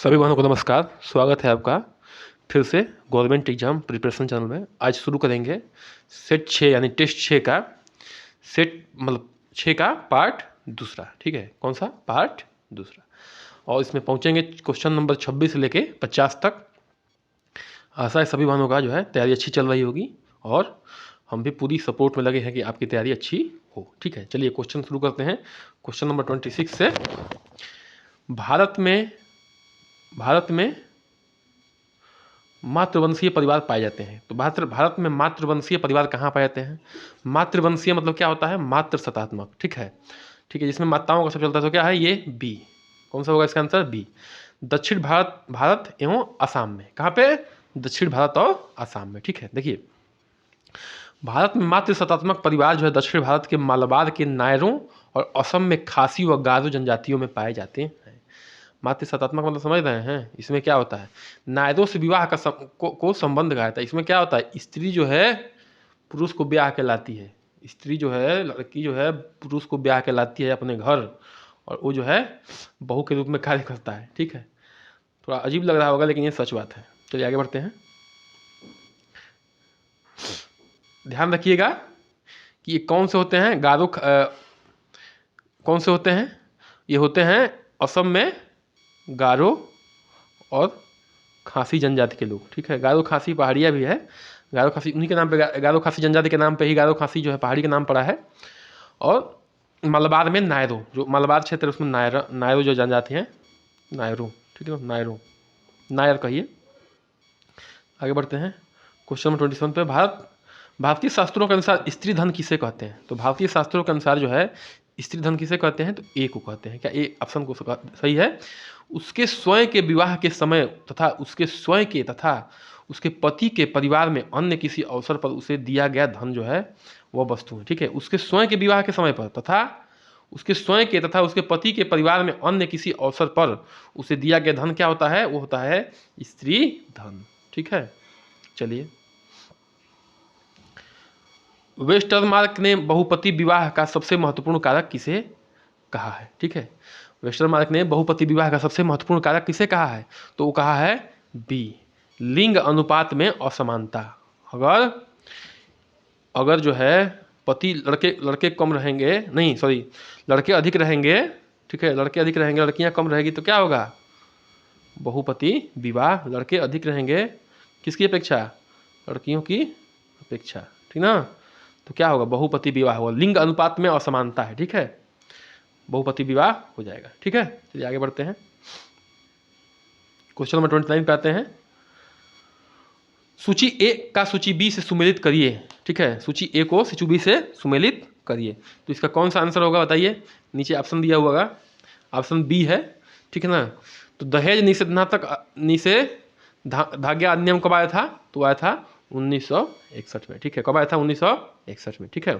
सभी भाइयों को नमस्कार। स्वागत है आपका फिर से गवर्नमेंट एग्जाम प्रिपरेशन चैनल में। आज शुरू करेंगे सेट 6 यानी टेस्ट 6 का मतलब 6 का पार्ट दूसरा। ठीक है, कौन सा पार्ट दूसरा। और इसमें पहुंचेंगे क्वेश्चन नंबर 26 से लेके 50 तक। आशा है सभी भाइयों का जो है तैयारी अच्छी चल रही होगी और हम भी पूरी सपोर्ट में लगे हैं कि आपकी तैयारी अच्छी हो। ठीक है, चलिए क्वेश्चन शुरू करते हैं। क्वेश्चन नंबर 26 से, भारत में मातृवंशीय परिवार पाए जाते हैं। तो भारत में मातृवंशीय परिवार कहाँ पाए जाते हैं? मातृवंशीय मतलब क्या होता है? मातृ सत्तात्मक। ठीक है, जिसमें माताओं का सब चलता है। तो क्या है ये? बी। कौन सा होगा इसका आंसर? बी। दक्षिण भारत एवं असम में। कहाँ पे? दक्षिण भारत और असम में। ठीक है, देखिए भारत में मातृ सत्तात्मक परिवार जो है दक्षिण भारत के मालाबार के नायरों और असम में खासी व गारो जनजातियों में पाए जाते हैं। मातृ सत्तात्मक मतलब समझ रहे हैं? इसमें क्या होता है? नायरों से विवाह का को संबंध गाया था। इसमें क्या होता है? स्त्री जो है पुरुष को ब्याह के लाती है। स्त्री जो है, लड़की जो है पुरुष को ब्याह के लाती है अपने घर, और वो जो है बहू के रूप में कार्य करता है। ठीक है, थोड़ा अजीब लग रहा होगा लेकिन ये सच बात है। चलिए आगे बढ़ते हैं। ध्यान रखिएगा कि ये कौन से होते हैं? कौन से होते हैं? ये होते हैं असम में गारो और खासी जनजाति के लोग। ठीक है, गारो खासी पहाड़िया भी है। गारो खासी उन्हीं के नाम पे, गारो खासी जनजाति के नाम पे ही गारो खासी जो है पहाड़ी का नाम पड़ा है। और मलबार में नायरो, जो मलबार क्षेत्र है उसमें नायरो जो जनजाति है, नायरो। ठीक है, नायर कहिए। आगे बढ़ते हैं क्वेश्चन नंबर 27 पे। भारतीय शास्त्रों के अनुसार स्त्री धन किसे कहते हैं? तो भारतीय शास्त्रों के अनुसार जो है स्त्री धन किसे कहते हैं? तो ए को कहते हैं। क्या ए ऑप्शन को सही है? उसके स्वयं के विवाह के समय तथा उसके पति के परिवार में अन्य किसी अवसर पर उसे दिया गया धन जो है वह वस्तु है। ठीक है, उसके स्वयं के विवाह के समय पर तथा उसके पति के परिवार में अन्य किसी अवसर पर उसे दिया गया धन क्या होता है? वो होता है स्त्री धन। ठीक है, चलिए वेस्टरमार्क ने बहुपति विवाह का सबसे महत्वपूर्ण कारक किसे कहा है? ठीक है, वेस्टरमार्क ने बहुपति विवाह का सबसे महत्वपूर्ण कारक किसे कहा है? तो वो कहा है बी, लिंग अनुपात में असमानता। अगर जो है पति लड़के कम रहेंगे, नहीं सॉरी, लड़के अधिक रहेंगे। ठीक है, लड़के अधिक रहेंगे, लड़कियां कम रहेगी तो क्या होगा? बहुपति विवाह। लड़के अधिक रहेंगे किसकी अपेक्षा? लड़कियों की अपेक्षा। ठीक ना, तो क्या होगा? बहुपति विवाह होगा। लिंग अनुपात में असमानता है। ठीक है, बहुपति विवाह हो जाएगा। ठीक है, चलिए आगे बढ़ते हैं। क्वेश्चन नंबर 29 पे आते हैं। सूची ए का सूची बी से सुमेलित करिए। ठीक है, सूची ए को सूची बी से सुमेलित करिए। तो इसका कौन सा आंसर होगा बताइए? नीचे ऑप्शन दिया हुआ होगा, ऑप्शन बी है। ठीक है ना, तो दहेज निषेधाज्ञा अधिनियम कब आया था? तो आया था 1961 में। ठीक है, कब आया था? 1961 में। ठीक है,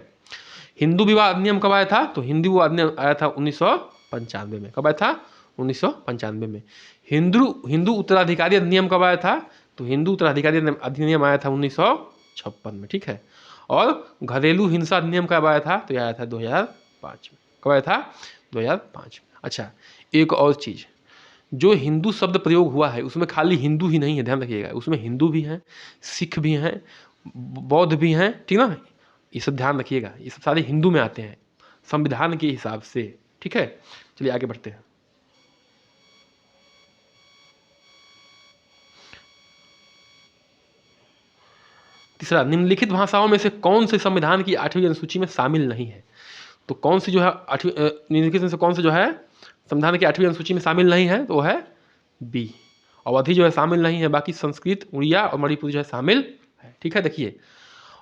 हिंदू विवाह अधिनियम कब आया था? तो हिंदू विवाह अधिनियम आया था 1995 में। कब आया था? 1995 में। हिंदू उत्तराधिकारी अधिनियम कब आया था? तो हिंदू उत्तराधिकारी अधिनियम आया था 1956 में। ठीक है, और घरेलू हिंसा अधिनियम कब आया था? तो आया था 2005 में। कब आया था? 2005 में। अच्छा, एक और चीज़, जो हिंदू शब्द प्रयोग हुआ है उसमें खाली हिंदू ही नहीं है, ध्यान रखिएगा। उसमें हिंदू भी हैं, सिख भी हैं, बौद्ध भी हैं। ठीक ना, ये सब ध्यान रखिएगा, ये सब सारे हिंदू में आते हैं संविधान के हिसाब से। ठीक है, चलिए आगे बढ़ते हैं। तीसरा, निम्नलिखित भाषाओं में से कौन से संविधान की 8वीं अनुसूची में शामिल नहीं है? तो कौन सी जो है निम्नलिखित में से कौन से जो है संविधान की 8वीं अनुसूची में शामिल नहीं है? तो वो है बी, अवधि जो है शामिल नहीं है। बाकी संस्कृत, उड़िया और मणिपुरी जो है शामिल है। ठीक है, देखिए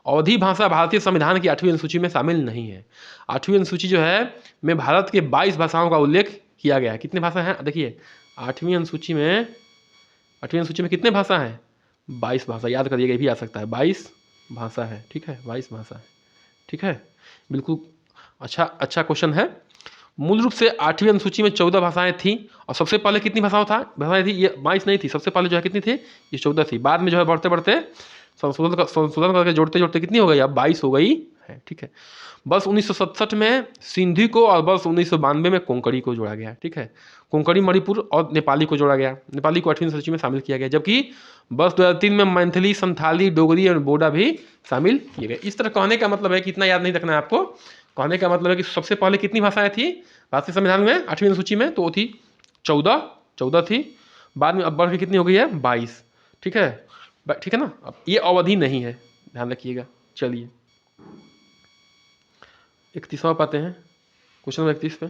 अवधी भाषा भारतीय संविधान की 8वीं अनुसूची में शामिल नहीं है। 8वीं अनुसूची जो है में भारत के 22 भाषाओं का उल्लेख किया गया है। कितने भाषा हैं? देखिए 8वीं अनुसूची में कितने भाषा हैं? 22 भाषा। याद करिएगा, ये भी आ सकता है, 22 भाषा है। ठीक है, 22 भाषा है। ठीक है, बिल्कुल अच्छा क्वेश्चन है। मूल रूप से 8वीं अनुसूची में 14 भाषाएं थी, और सबसे पहले कितनी भाषाएं थी? ये 22 नहीं थी, सबसे पहले जो है कितनी थी? ये 14 थी। बाद में जो है बढ़ते बढ़ते संशोधन करके जोड़ते जोड़ते कितनी हो गई? अब 22 हो गई है। ठीक है, वर्ष 1967 में सिंधी को और वर्ष 1992 में कोंकणी को जोड़ा गया। ठीक है, कोंकणी, मणिपुर और नेपाली को जोड़ा गया। नेपाली को 8वीं सूची में शामिल किया गया, जबकि वर्ष 2003 में मैथिली, संथाली, डोगरी और बोडा भी शामिल किए गए। इस तरह कहने का मतलब है कि इतना याद नहीं रखना है आपको। कहने का मतलब है कि सबसे पहले कितनी भाषाएं थी भारतीय संविधान में 8वीं सूची में, तो वो थी 14 थी। बाद में अब बढ़ के कितनी हो गई है 22। ठीक है, ठीक है ना। अब ये अवधि नहीं है, ध्यान रखिएगा। चलिए 31वां पाते हैं, क्वेश्चन नंबर 31 पे।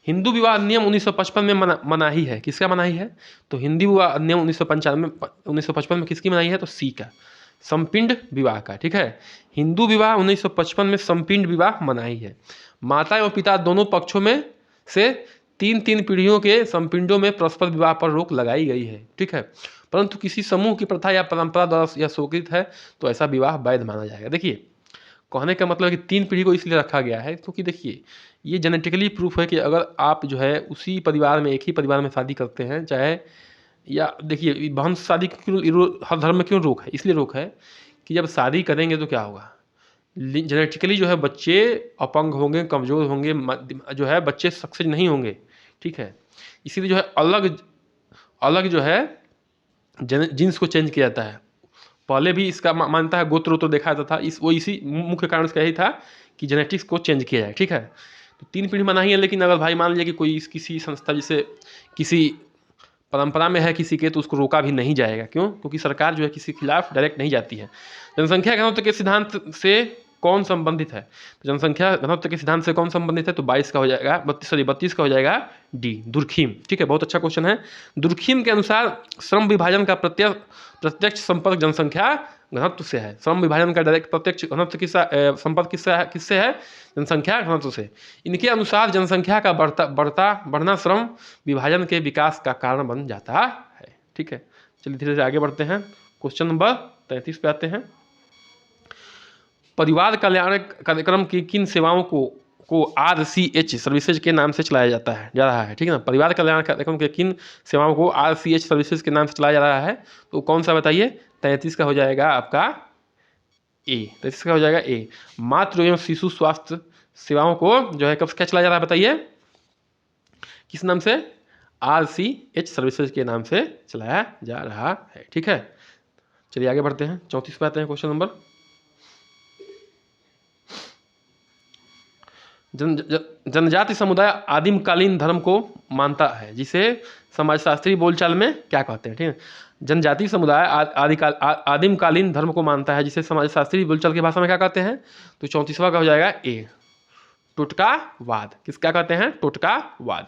हिंदू विवाह अधिनियम 1955 में मनाही है। किसका मनाही है? तो हिंदू विवाह अधिनियम 1955 में किसकी मनाही है? तो सी का, संपिंड विवाह का। ठीक है, हिंदू विवाह 1955 में संपिंड विवाह मनाही है। माता एवं पिता दोनों पक्षों में से 3 पीढ़ियों के संपिंडों में परस्पर विवाह पर रोक लगाई गई है। ठीक है, परंतु किसी समूह की प्रथा या परंपरा द्वारा यह स्वीकृत है तो ऐसा विवाह वैध माना जाएगा। देखिए, कहने का मतलब है कि 3 पीढ़ी को इसलिए रखा गया है क्योंकि देखिए ये जेनेटिकली प्रूफ है कि अगर आप जो है उसी परिवार में, एक ही परिवार में शादी करते हैं, चाहे या देखिए वंश शादी क्यों हर धर्म में क्यों रोक है? इसलिए रोक है कि जब शादी करेंगे तो क्या होगा, जेनेटिकली जो है बच्चे अपंग होंगे, कमज़ोर होंगे, जो है बच्चे सक्सेस नहीं होंगे। ठीक है, इसीलिए जो है अलग अलग जो है जीन्स को चेंज किया जाता है। पहले भी इसका मानता है गोत्र तो देखा जाता था, इसी मुख्य कारण इसका यही था कि जेनेटिक्स को चेंज किया जाए। ठीक है, तो 3 पीढ़ी मना ही है, लेकिन अगर भाई मान लीजिए कि कोई किसी संस्था जैसे किसी परंपरा में है किसी के, तो उसको रोका भी नहीं जाएगा। क्यों? क्योंकि सरकार जो है किसी के खिलाफ डायरेक्ट नहीं जाती है। जनसंख्या घनत्व के सिद्धांत से कौन संबंधित है? तो जनसंख्या घनत्व के सिद्धांत से कौन संबंधित है? तो 22 का हो जाएगा, 32 का हो जाएगा डी, दुर्खीम। ठीक है, बहुत अच्छा क्वेश्चन है। दुर्खीम के अनुसार श्रम विभाजन का प्रत्यक्ष संपर्क जनसंख्या घनत्व से है। श्रम विभाजन का डायरेक्ट प्रत्यक्ष घनत्व संपर्क किससे है? जनसंख्या घनत्व से। इनके अनुसार जनसंख्या का बढ़ना श्रम विभाजन के विकास का कारण बन जाता है। ठीक है, चलिए धीरे धीरे आगे बढ़ते हैं। क्वेश्चन नंबर 33 पे आते हैं। परिवार कल्याण कार्यक्रम की किन सेवाओं को RCH सर्विसेज के नाम से चलाया जा रहा है? ठीक है ना, परिवार कल्याण कार्यक्रम के किन सेवाओं को RCH सर्विसेज के नाम से चलाया जा रहा है? तो कौन सा बताइए? 33 का हो जाएगा आपका ए। 33 का हो जाएगा ए। मातृ एवं शिशु स्वास्थ्य सेवाओं को जो है कब क्या चलाया जा रहा है बताइए? किस नाम से? RCH सर्विसेज के नाम से चलाया जा रहा है। ठीक है, चलिए आगे बढ़ते हैं। 34 पे आते हैं, क्वेश्चन नंबर। जनजाति समुदाय आदिमकालीन धर्म को मानता है, जिसे समाजशास्त्री बोलचाल में क्या कहते हैं? ठीक है, जनजाति समुदाय आदिमकालीन धर्म को मानता है, जिसे समाजशास्त्री बोलचाल की भाषा में क्या कहते हैं? तो 34वां का हो जाएगा ए, टोटकावाद। किसका कहते हैं? टोटकावाद।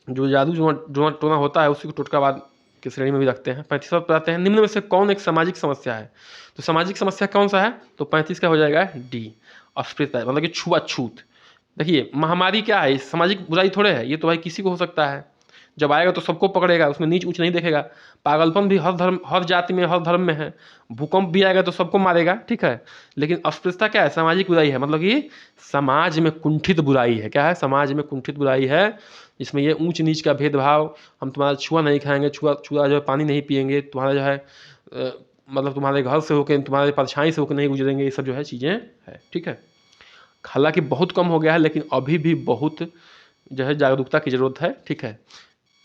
जो जादू टोना होता है उसी को टोटकावाद की श्रेणी में भी रखते हैं। 35वां पर आते हैं। निम्न में से कौन एक सामाजिक समस्या है? तो सामाजिक समस्या कौन सा है? तो 35 का हो जाएगा डी, अस्पृश्यता, मतलब कि छुआछूत। देखिए, महामारी क्या है? सामाजिक बुराई थोड़े है, ये तो भाई किसी को हो सकता है। जब आएगा तो सबको पकड़ेगा, उसमें नीच ऊंच नहीं देखेगा। पागलपन भी हर जाति में, हर धर्म में है। भूकंप भी आएगा तो सबको मारेगा। ठीक है, लेकिन अस्पृश्यता क्या है? सामाजिक बुराई है, मतलब कि समाज में कुंठित बुराई है। क्या है? समाज में कुंठित बुराई है, इसमें ये ऊंच नीच का भेदभाव, हम तुम्हारा छुआ नहीं खाएंगे, छुआ जो है पानी नहीं पिएंगे, तुम्हारा जो है मतलब तुम्हारे घर से होकर, तुम्हारे परछाई से होकर नहीं गुजरेंगे, ये सब जो है चीज़ें है। ठीक है, हालांकि बहुत कम हो गया है, लेकिन अभी भी बहुत जो है जागरूकता की जरूरत है। ठीक है,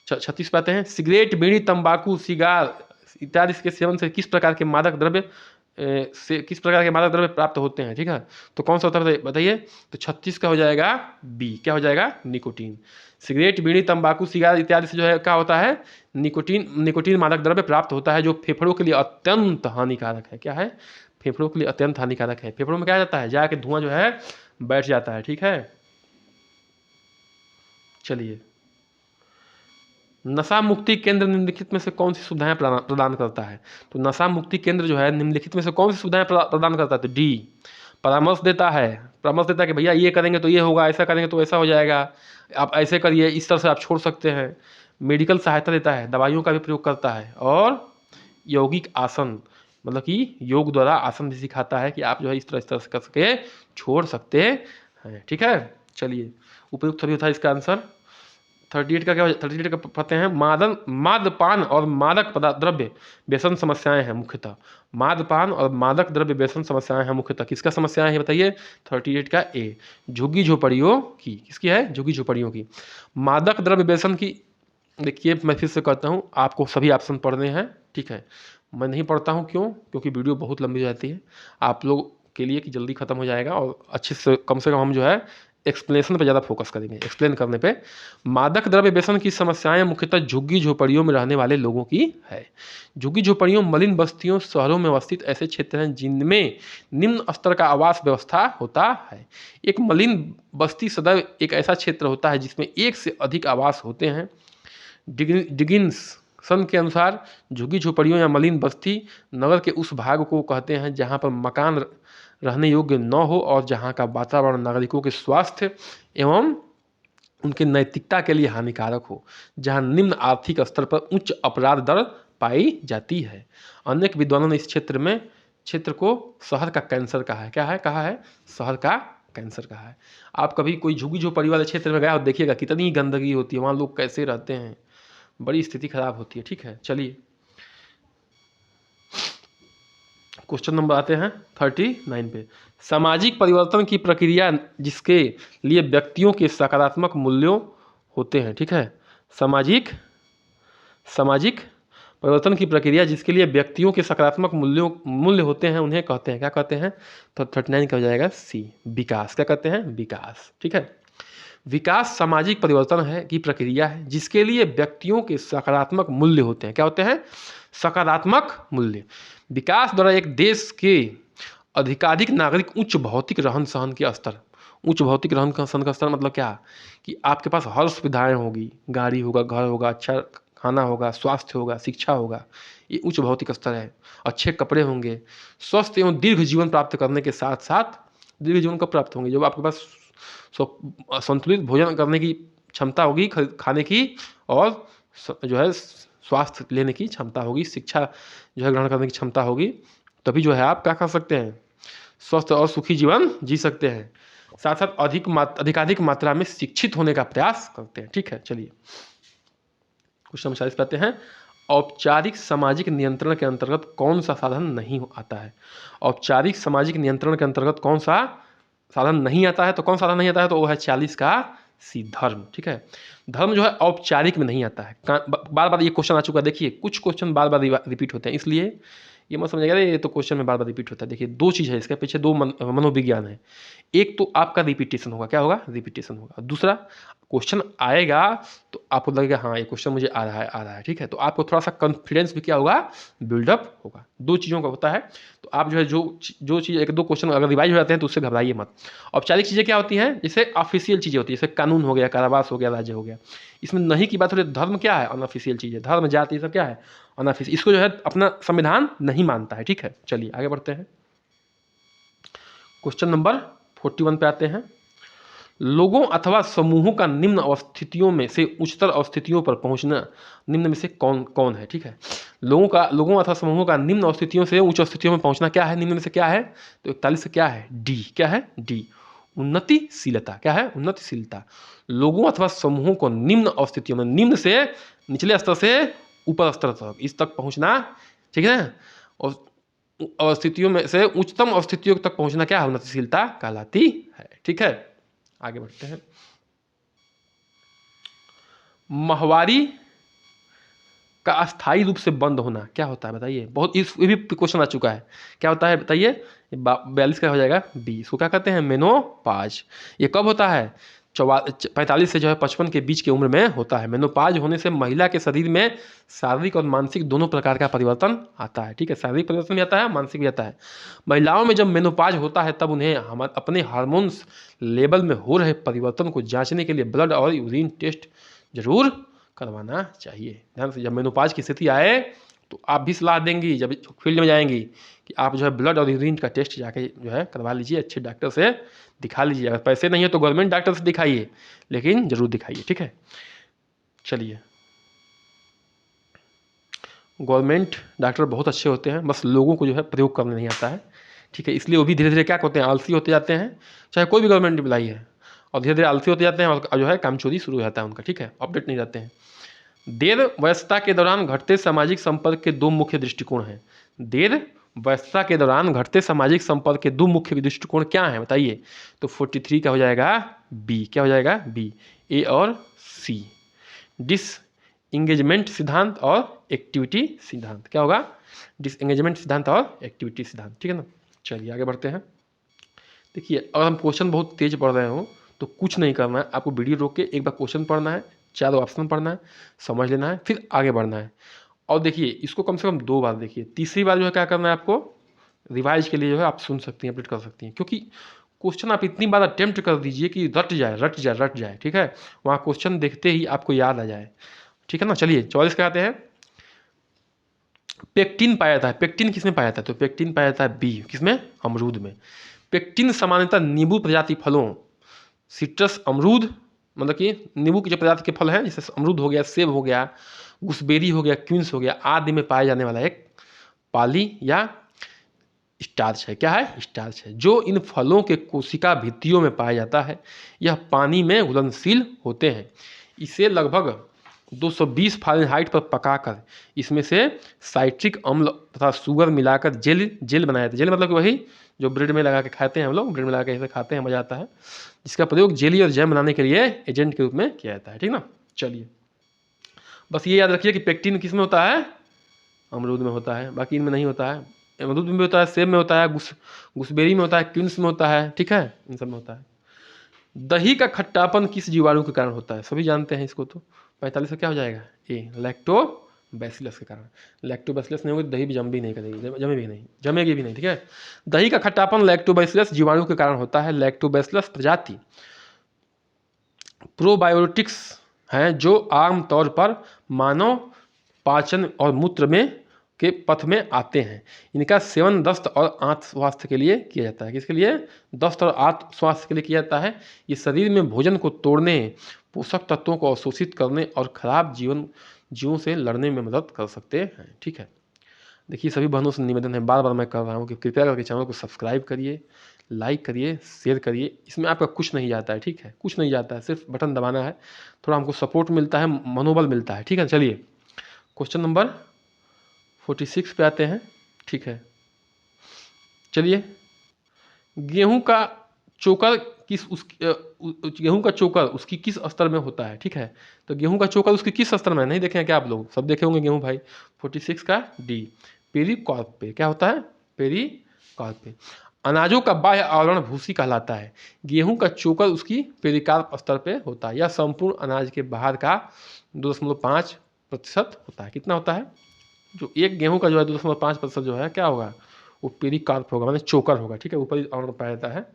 36 पाते हैं। सिगरेट, बीड़ी, तंबाकू, सिगार इत्यादि के सेवन से किस प्रकार के मादक द्रव्य प्राप्त होते हैं? ठीक है, तो कौन सा होता है बताइए? तो 36 का हो जाएगा बी, क्या हो जाएगा? निकोटीन। सिगरेट, बीड़ी, तंबाकू, सिगार इत्यादि से जो है क्या होता है? निकोटीन मादक द्रव्य प्राप्त होता है, जो फेफड़ों के लिए अत्यंत हानिकारक है। क्या है? फेफड़ों के लिए अत्यंत हानिकारक है। फेफड़ों में क्या जाता है? जाके धुआं जो है बैठ जाता है। ठीक है, चलिए, नशा मुक्ति केंद्र निम्नलिखित में से कौन सी सुविधाएं प्रदान करता है? तो नशा मुक्ति केंद्र जो है निम्नलिखित में से कौन सी सुविधाएं प्रदान करता है? तो डी, परामर्श देता है। परामर्श देता है कि भैया ये करेंगे तो ये होगा, ऐसा करेंगे तो ऐसा हो जाएगा, आप ऐसे करिए, इस तरह से आप छोड़ सकते हैं। मेडिकल सहायता देता है, दवाइयों का भी प्रयोग करता है, और यौगिक आसन, मतलब कि योग द्वारा आसन भी सिखाता है कि आप जो है इस तरह से कर सके, छोड़ सकते हैं। ठीक है, चलिए, उपयुक्त सभी होता है इसका आंसर। 38 का क्या 38 का पढ़ते हैं, मादपान और मादक द्रव्य व्यसन समस्याएं हैं मुख्यतः। मादपान और मादक द्रव्य व्यसन समस्याएं हैं मुख्यतः। किसका समस्याएं हैं बताइए? 38 का ए, झुग्गी झोपड़ियों की। किसकी है? झुग्गी झोपड़ियों की। मादक द्रव्य व्यसन की, देखिए मैं फिर से कहता हूँ, आपको सभी ऑप्शन पढ़ने हैं, ठीक है। मैं नहीं पढ़ता हूँ, क्यों? क्योंकि वीडियो बहुत लंबी हो जाती है आप लोग के लिए कि जल्दी खत्म हो जाएगा, और अच्छे से कम हम जो है एक्सप्लेनेशन पे ज़्यादा फोकस करेंगे, एक्सप्लेन करने पे। मादक द्रव्य व्यसन की समस्याएं मुख्यतः झुग्गी झोपड़ियों में रहने वाले लोगों की है। झुग्गी झोपड़ियों, मलिन बस्तियों, शहरों में अवस्थित ऐसे क्षेत्र हैं जिनमें निम्न स्तर का आवास व्यवस्था होता है। एक मलिन बस्ती सदैव एक ऐसा क्षेत्र होता है जिसमें एक से अधिक आवास होते हैं। डिगिंसन के अनुसार झुग्गी झोपड़ियों या मलिन बस्ती नगर के उस भाग को कहते हैं जहां पर मकान रहने योग्य न हो और जहां का वातावरण नागरिकों के स्वास्थ्य एवं उनके नैतिकता के लिए हानिकारक हो, जहां निम्न आर्थिक स्तर पर उच्च अपराध दर पाई जाती है। अनेक विद्वानों ने इस क्षेत्र को शहर का कैंसर कहा है। क्या है? कहा है शहर का कैंसर कहा है। आप कभी कोई झुग्गी झोपड़ी वाले क्षेत्र में गए और देखिएगा कितनी गंदगी होती है, वहाँ लोग कैसे रहते हैं, बड़ी स्थिति खराब होती है, ठीक है। चलिए क्वेश्चन नंबर आते हैं 39 पे। सामाजिक परिवर्तन की प्रक्रिया जिसके लिए व्यक्तियों के सकारात्मक मूल्यों होते हैं, ठीक है। सामाजिक परिवर्तन की प्रक्रिया जिसके लिए व्यक्तियों के सकारात्मक मूल्य होते हैं, उन्हें कहते हैं, क्या कहते हैं? तो 39 का हो जाएगा सी, विकास। क्या कहते हैं? विकास, ठीक है। विकास सामाजिक परिवर्तन है की प्रक्रिया है जिसके लिए व्यक्तियों के सकारात्मक मूल्य होते हैं। क्या होते हैं? सकारात्मक मूल्य। विकास द्वारा एक देश के अधिकाधिक नागरिक उच्च भौतिक रहन सहन के स्तर, उच्च भौतिक रहन सहन का स्तर मतलब क्या? कि आपके पास हर सुविधाएं होगी, गाड़ी होगा, घर होगा, अच्छा खाना होगा, स्वास्थ्य होगा, शिक्षा होगा, ये उच्च भौतिक स्तर है। अच्छे कपड़े होंगे, स्वस्थ एवं दीर्घ जीवन प्राप्त करने के साथ साथ, दीर्घ जीवन कब प्राप्त होंगे? जब आपके पास संतुलित भोजन करने की क्षमता होगी, खाने की, और जो है स्वास्थ्य लेने की क्षमता होगी, शिक्षा जो है ग्रहण करने की क्षमता होगी, तभी जो है आप क्या कर सकते हैं? स्वस्थ और सुखी जीवन जी सकते हैं। साथ साथ अधिकाधिक मात्रा में शिक्षित होने का प्रयास करते हैं, ठीक है। चलिए क्वेश्चन नंबर 40 पे आते हैं। औपचारिक सामाजिक नियंत्रण के अंतर्गत कौन सा साधन नहीं आता है? औपचारिक सामाजिक नियंत्रण के अंतर्गत कौन सा साधन नहीं आता है? तो कौन साधन नहीं आता है? तो वो है 40 का सी, धर्म, ठीक है। धर्म जो है औपचारिक में नहीं आता है। बार बार ये क्वेश्चन आ चुका है, देखिए कुछ क्वेश्चन बार बार रिपीट होते हैं, इसलिए ये मत समझिएगा ये तो क्वेश्चन में बार बार रिपीट होता है। देखिए दो चीज़ है, इसके पीछे दो मनोविज्ञान है। एक तो आपका रिपीटेशन होगा, क्या होगा? रिपीटेशन होगा। दूसरा क्वेश्चन आएगा तो आपको लगेगा हाँ ये क्वेश्चन मुझे आ रहा है, ठीक है। तो आपको थोड़ा सा कॉन्फिडेंस भी क्या होगा? बिल्डअप होगा। दो चीज़ों का होता है। तो आप जो है जो चीज़ एक दो क्वेश्चन अगर रिवाइज हो जाते हैं तो उससे घबराइए मत। औपचारिक चीज़ें क्या होती हैं? जैसे ऑफिशियल चीज़ें होती है, जैसे कानून हो गया, कारावास हो गया, राज्य हो गया। इसमें नहीं की बात हो रही। धर्म क्या है? अनऑफिशियल चीज़ है। धर्म जाति सब क्या है? अनऑफिशियल। इसको जो है अपना संविधान नहीं मानता है, ठीक है। चलिए आगे बढ़ते हैं। क्वेश्चन नंबर 41 पे आते हैं। लोगों अथवा समूहों का निम्न अवस्थितियों में से उच्चतर अवस्थितियों पर पहुंचना निम्न में से कौन है? ठीक है। लोगों अथवा समूहों का निम्न अवस्थितियों से उच्च अवस्थितियों में पहुंचना क्या है? निम्न में से क्या है? तो 41 से क्या है? डी। क्या है? डी, उन्नतिशीलता। क्या है? उन्नतिशीलता। लोगों अथवा समूहों को निम्न अवस्थितियों में, निम्न से निचले स्तर से ऊपर स्तर तक, इस तक पहुंचना, ठीक है ना। और अवस्थितियों में से उच्चतम अवस्थितियों तक पहुंचना क्या है? उन्नतिशीलता कहलाती है, ठीक है। आगे बढ़ते हैं। माहवारी का अस्थायी रूप से बंद होना क्या होता है बताइए? बहुत ये भी क्वेश्चन आ चुका है। क्या होता है बताइए? 42 का हो जाएगा बी। इसको क्या कहते हैं? मेनोपाज। ये कब होता है? 45 से जो है 55 के बीच की उम्र में होता है। मेनोपाज होने से महिला के शरीर में शारीरिक और मानसिक दोनों प्रकार का परिवर्तन आता है, ठीक है। शारीरिक परिवर्तन भी आता है, मानसिक भी आता है। महिलाओं में जब मेनोपाज होता है तब उन्हें अपने हार्मोन्स लेवल में हो रहे परिवर्तन को जांचने के लिए ब्लड और यूरिन टेस्ट जरूर करवाना चाहिए। ध्यान से, जब मेनोपाज की स्थिति आए तो आप भी सलाह देंगी जब फील्ड में जाएंगी कि आप जो है ब्लड और यूरिन का टेस्ट जाके जो है करवा लीजिए, अच्छे डॉक्टर से दिखा लीजिए। अगर पैसे नहीं है तो गवर्नमेंट डॉक्टर से दिखाइए, लेकिन जरूर दिखाइए, ठीक है। चलिए, गवर्नमेंट डॉक्टर बहुत अच्छे होते हैं, बस लोगों को जो है प्रयोग करने नहीं आता है, ठीक है। इसलिए वो भी धीरे धीरे क्या करते हैं? आलसी होते जाते हैं। चाहे कोई भी गवर्नमेंट एम्प्लाई है, और धीरे धीरे आलसी होते जाते हैं और जो है कामचोरी शुरू हो जाता है उनका, ठीक है, अपडेट नहीं रहते हैं। देर वयस्कता के दौरान घटते सामाजिक संपर्क के दो मुख्य दृष्टिकोण हैं। देर वयस्कता के दौरान घटते सामाजिक संपर्क के दो मुख्य दृष्टिकोण क्या हैं बताइए? तो 43 का हो जाएगा बी। क्या हो जाएगा? बी। ए और सी, डिस इंगेजमेंट सिद्धांत और एक्टिविटी सिद्धांत। क्या होगा? डिस इंगेजमेंट सिद्धांत और एक्टिविटी सिद्धांत, ठीक है ना। चलिए आगे बढ़ते हैं। देखिए अगर हम क्वेश्चन बहुत तेज पढ़ रहे हो तो कुछ नहीं करना है, आपको वीडियो रोक के एक बार क्वेश्चन पढ़ना है, चारों ऑप्शन पढ़ना है, समझ लेना है, फिर आगे बढ़ना है। और देखिए इसको कम से कम 2 बार देखिए, तीसरी बार जो है क्या करना है आपको, रिवाइज के लिए जो है आप सुन सकती हैं, अपडेट कर सकती हैं, क्योंकि क्वेश्चन आप इतनी बार अटेम्प्ट कर दीजिए कि रट जाए रट जाए रट जाए, ठीक है, वहाँ क्वेश्चन देखते ही आपको याद आ जाए, ठीक है ना। चलिए 44 का आते हैं। पेक्टिन पाया जाता है, पेक्टिन किसमें पाया जाता है? तो पेक्टिन पाया जाता है बी, किसमें? अमरूद में। पेक्टिन सामान्यतः नींबू प्रजाति फलों, सिट्रस अमरूद, मतलब कि नींबू की जो प्रजाति के फल हैं, जैसे अमरूद हो गया, सेब हो गया, गुसबेरी हो गया, क्वींस हो गया आदि में पाया जाने वाला एक पाली या स्टार्च है। क्या है? स्टार्च है, जो इन फलों के कोशिका भित्तियों में पाया जाता है। यह पानी में घुलनशील होते हैं। इसे लगभग 220 फ़ारेनहाइट पर पकाकर इसमें से साइट्रिक अम्ल तथा शुगर मिलाकर जेल बनाया जाता है। जेल मतलब कि वही जो ब्रेड में लगा के खाते हैं हम लोग, ब्रेड में लगा के ऐसे खाते हैं, मजा आता है, जिसका प्रयोग जेली और जैम बनाने के लिए एजेंट के रूप में किया जाता है, ठीक ना। चलिए बस ये याद रखिए कि पेक्टिन किस में होता है? अमरूद में होता है, बाकी इनमें नहीं होता है। अमरूद में भी होता है, सेब में होता है, गुसबेरी में होता है, क्वींस में होता है, ठीक है, इन सब में होता है। दही का खट्टापन किस जीवाणु के कारण होता है? सभी जानते हैं इसको। तो 45 का क्या हो जाएगा? ए, लैक्टोबैसिलस के कारण। लैक्टोबैसिलस नहीं होगी दही भी जम भी नहीं करेगी, जमेगी भी नहीं, ठीक है। दही का खट्टापन लैक्टोबैसिलस जीवाणु के कारण होता है। लैक्टोबैसिलस प्रजाति प्रोबायोटिक्स हैं जो आमतौर पर मानव पाचन और मूत्र में के पथ में आते हैं। इनका सेवन दस्त और आंत स्वास्थ्य के लिए किया जाता है। किसके लिए? दस्त और आंत स्वास्थ्य के लिए किया जाता है। ये शरीर में भोजन को तोड़ने, पोषक तत्वों को अवशोषित करने और खराब जीवों से लड़ने में मदद कर सकते हैं, ठीक है। देखिए सभी बहनों से निवेदन है, बार बार मैं कर रहा हूँ कि कृपया करके चैनल को सब्सक्राइब करिए, लाइक करिए, शेयर करिए। इसमें आपका कुछ नहीं जाता है, ठीक है, कुछ नहीं जाता है, सिर्फ बटन दबाना है, थोड़ा हमको सपोर्ट मिलता है, मनोबल मिलता है, ठीक है। चलिए क्वेश्चन नंबर 46 पे आते हैं, ठीक है। चलिए गेहूं का चोकर गेहूं का चोकर उसकी किस स्तर में होता है? ठीक है, तो गेहूं का चोकर उसकी किस स्तर में? नहीं देखे हैं क्या आप लोग? सब देखे होंगे गेहूं भाई। 46 का डी, पेरिकार्प पे। क्या होता है? पेरिकार्प पे। अनाजों का बाह्य आवरण भूसी कहलाता है। गेहूं का चोकर उसकी पेरिकार्प स्तर पे होता है। यह संपूर्ण अनाज के बाहर का 2.5% होता है। कितना होता है? जो एक गेहूं का जो है 2.5% जो है क्या होगा? वो पेरिकार्प होगा, माने चोकर होगा, ठीक है, ऊपरी आवरण पाया जाता है,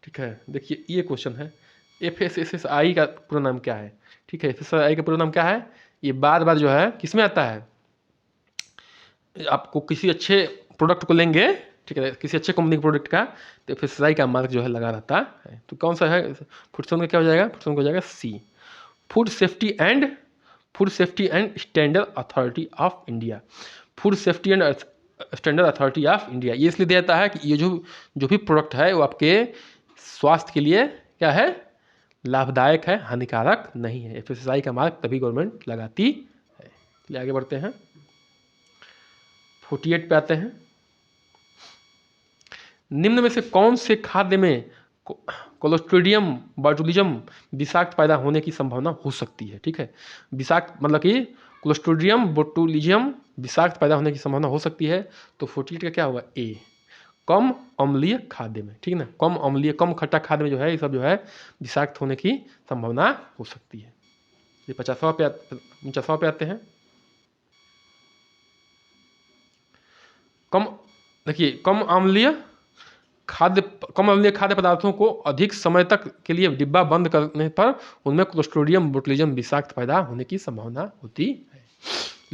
ठीक है। देखिए ये क्वेश्चन है, FSSAI का पूरा नाम क्या है? ठीक है, FSSAI का पूरा नाम क्या है? ये बार बार जो है किसमें आता है? आपको किसी अच्छे प्रोडक्ट को लेंगे, ठीक है, किसी अच्छे कंपनी के प्रोडक्ट का, तो FSSAI का मार्क जो है लगा रहता है। तो कौन सा है? फूड का क्या हो जाएगा? फूड हो जाएगा C, food safety and standard authority of India. Food safety and standard authority of India ये इसलिए दिया जाता है कि ये जो भी प्रोडक्ट है वो आपके स्वास्थ्य के लिए क्या है? लाभदायक है, हानिकारक नहीं है। FSSAI का मार्क तभी गवर्नमेंट लगाती है। चलिए आगे बढ़ते हैं, 48 पे आते हैं। निम्न में से कौन से खाद्य में क्लोस्ट्रीडियम बोटुलिज्म विषाक्त पैदा होने की संभावना हो सकती है? ठीक है, विषाक्त मतलब कि क्लोस्ट्रीडियम बोटुलिज्म विषाक्त पैदा होने की संभावना हो सकती है। तो 48 का क्या होगा? ए, कम अम्लीय खाद्य में, ठीक है ना, कम अम्लीय कम खट्टा खाद्य में जो है ये सब जो है विषाक्त होने की संभावना हो सकती है। ये 50वां पे आते हैं। देखिए कम अम्लीय खाद्य पदार्थों को अधिक समय तक के लिए डिब्बा बंद करने पर उनमें क्लोस्ट्रीडियम बोटुलिज्म विषाक्त पैदा होने की संभावना होती है।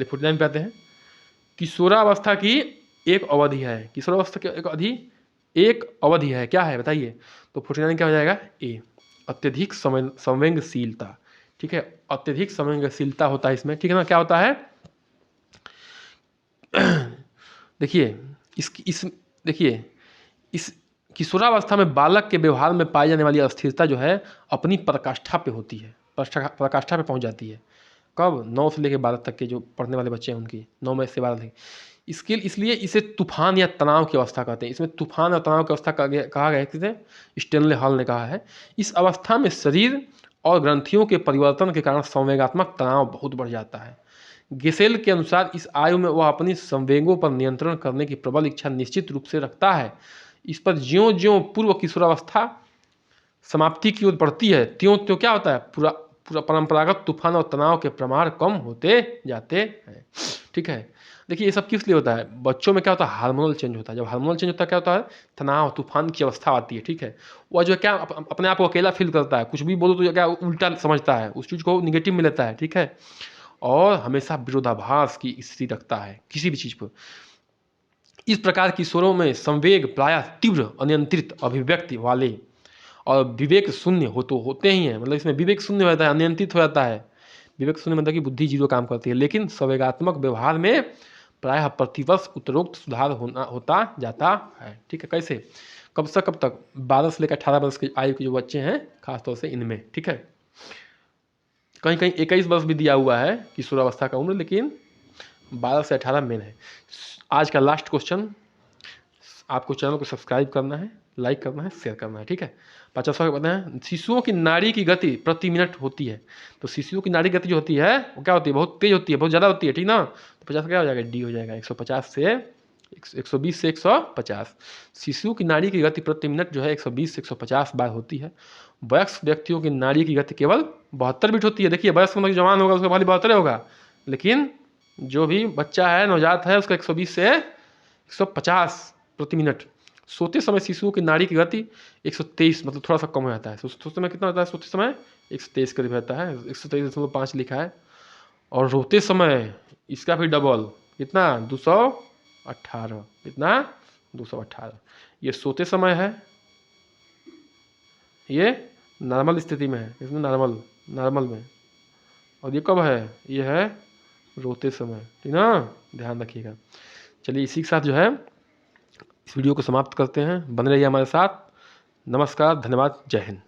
49 पे आते हैं। किशोरावस्था की एक अवधि है। किशोरावस्था की एक अवधि है, क्या है बताइए? तो 49 क्या हो जाएगा? ए, अत्यधिक संवेदनशीलता, ठीक है, अत्यधिक संवेदनशीलता होता है इसमें, ठीक है ना। क्या होता है? देखिए देखिए इस किशोरावस्था में बालक के व्यवहार में पाई जाने वाली अस्थिरता जो है अपनी पराकाष्ठा पे होती है, पराकाष्ठा पे पहुंच जाती है। कब? 9 से लेकर 12 तक के जो पढ़ने वाले बच्चे हैं उनकी, 9 में से 12 तक। इसलिए इसे तूफान या तनाव की अवस्था कहते हैं। इसमें तूफान और तनाव की अवस्था कहा गया है, किसे? स्टेनले हॉल ने कहा है। इस अवस्था में शरीर और ग्रंथियों के परिवर्तन के कारण संवेगात्मक तनाव बहुत बढ़ जाता है। गेसेल के अनुसार इस आयु में वह अपनी संवेगों पर नियंत्रण करने की प्रबल इच्छा निश्चित रूप से रखता है। इस पर ज्यों ज्यों पूर्व किशोरावस्था समाप्ति की ओर बढ़ती है, त्यों त्यों क्या होता है? पूरा परंपरागत तूफान और तनाव के प्रमाण कम होते जाते हैं। ठीक है, देखिए ये सब किस लिए होता है? बच्चों में क्या होता है? हार्मोनल चेंज होता है। जब हार्मोनल चेंज होता है क्या होता है? तनाव, तूफान की अवस्था आती है। ठीक है, वह जो है क्या अपने आप को अकेला फील करता है, कुछ भी बोलो तो क्या उल्टा समझता है, उस चीज़ को निगेटिव में लेता है। ठीक है, और हमेशा विरोधाभास की स्थिति रखता है किसी भी चीज़ पर। इस प्रकार किशोरों में संवेग प्रायः तीव्र, अनियंत्रित अभिव्यक्ति वाले और विवेक शून्य होते ही हैं। मतलब इसमें विवेक शून्य हो जाता है, अनियंत्रित हो जाता है। विवेक शून्य मतलब कि बुद्धि जीरो काम करती है। लेकिन संवेगात्मक व्यवहार में प्रायः प्रतिवर्ष उत्तरोक्त सुधार होता जाता है। ठीक है, कैसे? कब से कब तक? 12 से लेकर 18 वर्ष की आयु के जो बच्चे हैं, खासतौर से इनमें। ठीक है, कहीं कहीं 21 वर्ष भी दिया हुआ है किशोरावस्था का उम्र, लेकिन 12 से 18 मेन है। आज का लास्ट क्वेश्चन, आपको चैनल को सब्सक्राइब करना है, लाइक करना है, शेयर करना है। ठीक है, 50वां बताते हैं, शिशुओं की नाड़ी की गति प्रति मिनट होती है। तो शिशुओं की नाड़ी गति जो होती है वो क्या होती है? बहुत तेज होती है, बहुत ज़्यादा होती है। ठीक ना, तो 50 क्या हो जाएगा? डी हो जाएगा। 150 से 120 से 150। शिशुओं की नाड़ी की गति प्रति मिनट जो है 120 से 150 बार होती है। वयस्क व्यक्तियों की नाड़ी की गति केवल 72 बीट होती है। देखिए, वयस्क मतलब जवान होगा उसका खाली 72 होगा, लेकिन जो भी बच्चा है, नवजात है, उसका 120 से 150 प्रति मिनट। सोते समय शिशुओं की नाड़ी की गति 123, मतलब थोड़ा सा कम हो जाता है। सोते समय कितना होता है? सोते समय 123 करीब रहता है, 123.5 लिखा है। और रोते समय इसका भी डबल, कितना? 218। कितना? 218। ये सोते समय है, ये नॉर्मल स्थिति में है, इसमें नॉर्मल में। और ये कब है? ये है रोते समय। ठीक ना, ध्यान रखिएगा। चलिए, इसी के साथ जो है इस वीडियो को समाप्त करते हैं। बने रहिए हमारे साथ। नमस्कार, धन्यवाद, जय हिंद।